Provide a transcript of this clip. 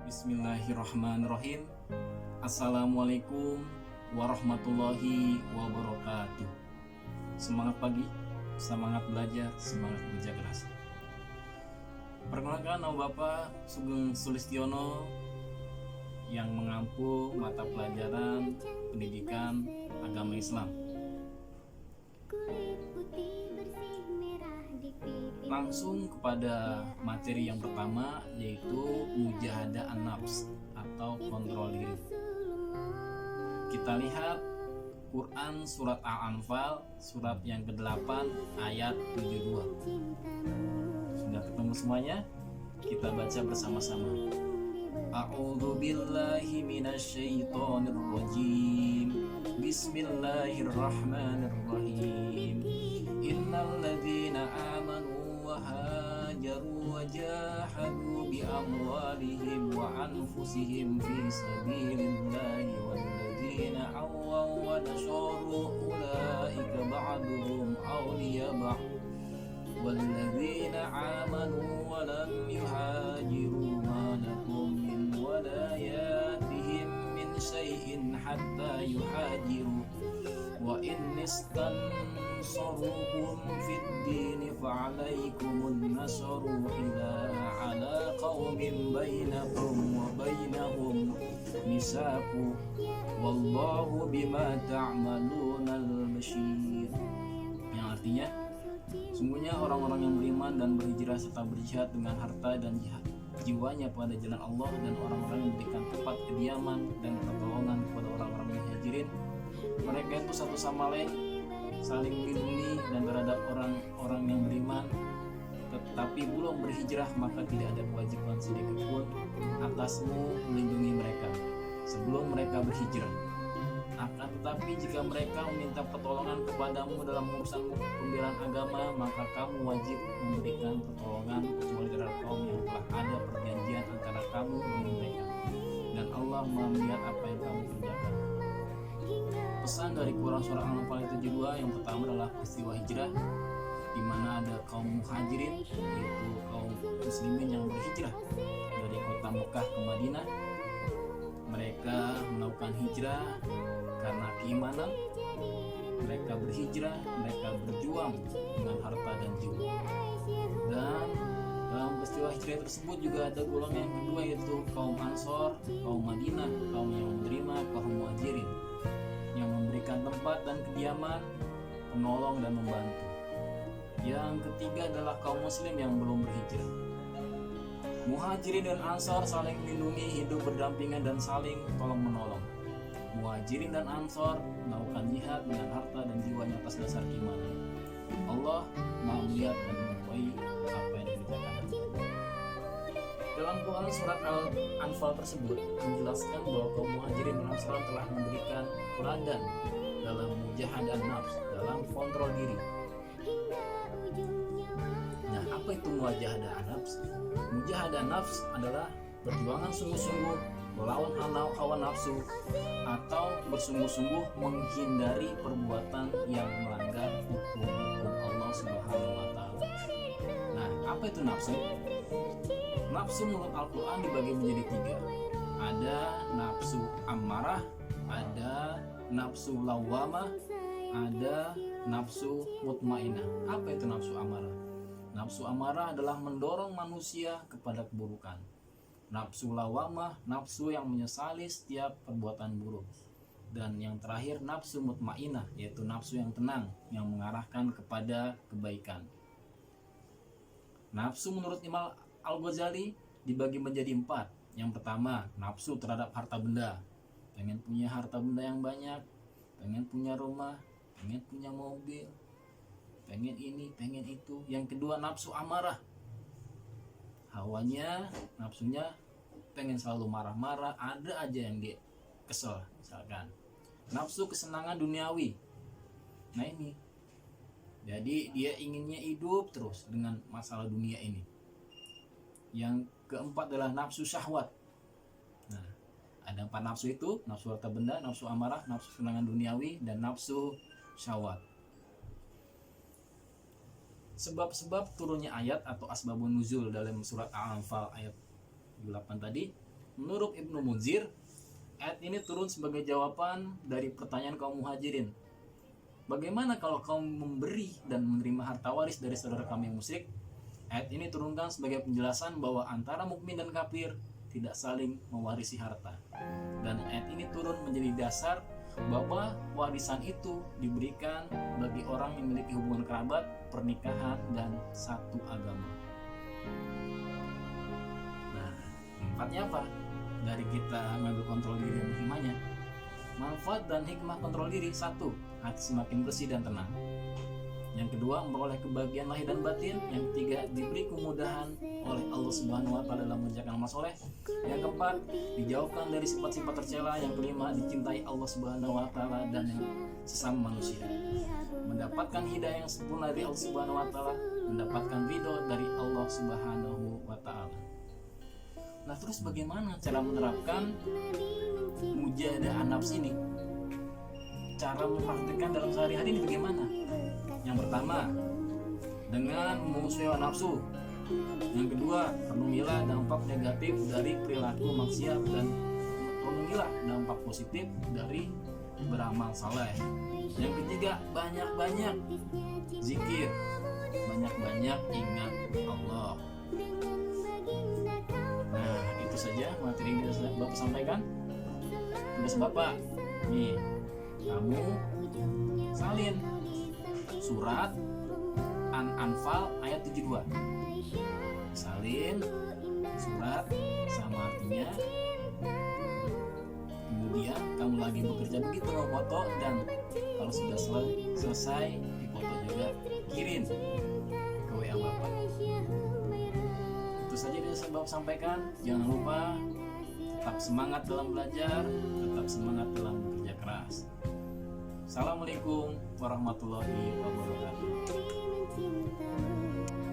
Bismillahirrahmanirrahim. Assalamualaikum warahmatullahi wabarakatuh. Semangat pagi, semangat belajar, semangat kerja keras. Perkenalkan, nama Bapak Sugeng Sulistiono yang mengampu mata pelajaran pendidikan agama Islam. Langsung kepada materi yang pertama, yaitu mujahadah an-nafs atau kontrol diri. Kita lihat Quran surat Al-Anfal surat yang ke-8 ayat 72. Sudah ketemu semuanya? Kita baca bersama-sama. A'udzu billahi minasyaitonir rajim. Bismillahirrahmanirrahim. Innal ladzina amanu wa hajaru wa jahadu bi amwalihim wa anfusihim fi sabilillahi wal ladzina awaw wa nasaru ulaika ba'duhum awliya ba'd wal ladzina amanu wa lam yuhajiru ma lakum min walayatihim min syai'in hatta yuhajiru wa in istansarukum fid dini fa'alaikumun nasaru illa ala qaumin bainakum wa bainahum misaqu wallahu bima ta'maluna al-basyir. Yang artinya, sungguhnya orang-orang yang beriman dan berhijrah serta berjihad dengan harta dan jiwanya pada jalan Allah, dan orang-orang yang memberikan tempat kediaman dan pertolongan kepada orang-orang muhajirin, mereka itu satu sama lain saling melindungi dan terhadap orang-orang yang beriman tetapi belum berhijrah, maka tidak ada kewajiban sedikit pun atasmu melindungi mereka sebelum mereka berhijrah. Akan tetapi jika mereka meminta pertolongan kepadamu dalam urusan pembelaan agama, maka kamu wajib memberikan pertolongan kecuali terhadap kaum yang telah ada perjanjian antara kamu dengan mereka, dan Allah melihat apa yang kamu kerjakan. Pesan dari Quran surah Al-Anfal 72 yang pertama adalah peristiwa hijrah, di mana ada kaum muhajirin, yaitu kaum muslimin yang berhijrah dari kota Mekah ke Madinah. Mereka melakukan hijrah karena keimanan. Mereka berhijrah, mereka berjuang dengan harta dan jiwa. Dan dalam peristiwa hijrah tersebut juga ada golongan yang kedua, yaitu kaum Ansor, kaum Madinah, kaum yang menerima kaum muhajirin, yang memberikan tempat dan kediaman, penolong dan membantu. Yang ketiga adalah kaum muslim yang belum berhijrah. Muhajirin dan Ansor saling melindungi, hidup berdampingan dan saling tolong menolong. Muhajirin dan Ansor melakukan jihad dengan harta dan jiwanya atas dasar keimanan. Allah Maha melihat dan mengetahui apa yang dikerjakan. Dalam Quran surat Al-Anfal tersebut menjelaskan bahwa kaum Muhajirin dan Ansor telah memberikan teladan dalam mujahadah nafs, dalam kontrol diri. Nah, apa itu mujahadah nafs? Mujahadah nafs adalah perjuangan sungguh-sungguh melawan hawa nafsu atau bersungguh-sungguh menghindari perbuatan yang melanggar hukum Allah Subhanahu wa taala. Nah, apa itu nafsu? Nafsu menurut Al-Quran dibagi menjadi 3. Ada nafsu amarah, ada nafsu lawamah, ada nafsu mutmainah. Apa itu nafsu amarah? Nafsu amarah adalah mendorong manusia kepada keburukan. Nafsu lawamah, nafsu yang menyesali setiap perbuatan buruk. Dan yang terakhir nafsu mutmainah, yaitu nafsu yang tenang, yang mengarahkan kepada kebaikan. Nafsu menurut Imam Al-Ghazali dibagi menjadi 4. Yang pertama, nafsu terhadap harta benda. Pengen punya harta benda yang banyak, pengen punya rumah, pengen punya mobil, pengen ini, pengen itu. Yang kedua, nafsu amarah. Hawanya, nafsunya pengen selalu marah-marah, ada aja yang dia kesel misalkan. Nafsu kesenangan duniawi. Nah ini, jadi dia inginnya hidup terus dengan masalah dunia ini. Yang keempat adalah nafsu syahwat. Nah, ada 4 nafsu itu: nafsu harta benda, nafsu amarah, nafsu kesenangan duniawi, dan nafsu syahwat. sebab-sebab turunnya ayat atau asbabun nuzul dalam surat Al-Anfal ayat 8 tadi, menurut Ibnu Munzir, ayat ini turun sebagai jawaban dari pertanyaan kaum muhajirin. Bagaimana kalau kaum memberi dan menerima harta waris dari saudara kami yang musyrik? Ayat ini turunkan sebagai penjelasan bahwa antara mukmin dan kafir tidak saling mewarisi harta. Dan ayat ini turun menjadi dasar bahwa warisan itu diberikan bagi orang yang memiliki hubungan kerabat, pernikahan, dan satu agama. Nah, manfaatnya apa? Dari kita mengambil kontrol diri dan hikmahnya. Manfaat dan hikmah kontrol diri: 1. Hati semakin bersih dan tenang. Yang kedua, memperoleh kebahagiaan lahir dan batin. Yang ketiga, diberi kemudahan oleh Allah Subhanahu wa Ta'ala dalam mengerjakan amal soleh. Yang keempat, dijauhkan dari sifat-sifat tercela. Yang kelima, dicintai Allah Subhanahu wa Ta'ala dan yang sesama manusia. Mendapatkan hidayah yang sempurna dari Allah Subhanahu wa Ta'ala, mendapatkan ridho dari Allah Subhanahu wa Ta'ala. Nah, terus bagaimana cara menerapkan mujahadah nafs ini? Cara mempraktikkan dalam sehari-hari ini bagaimana? Yang pertama, dengan memusuhi hawa nafsu. Yang kedua, renungilah dampak negatif dari perilaku maksiat dan renungilah dampak positif dari beramal saleh. Yang ketiga, banyak-banyak zikir, banyak-banyak ingat Allah. Nah, itu saja materi yang bisa Bapak sampaikan. Tugas Bapak, nih, kamu salin surat An-Anfal ayat 72. Salin surat sama artinya. Kemudian kamu lagi bekerja begitu foto, dan kalau sudah selesai dipoto juga, kirim ke WA Bapak. Itu saja yang bisa Bapak sampaikan. Jangan lupa tetap semangat dalam belajar, tetap semangat dalam bekerja keras. Assalamualaikum warahmatullahi wabarakatuh.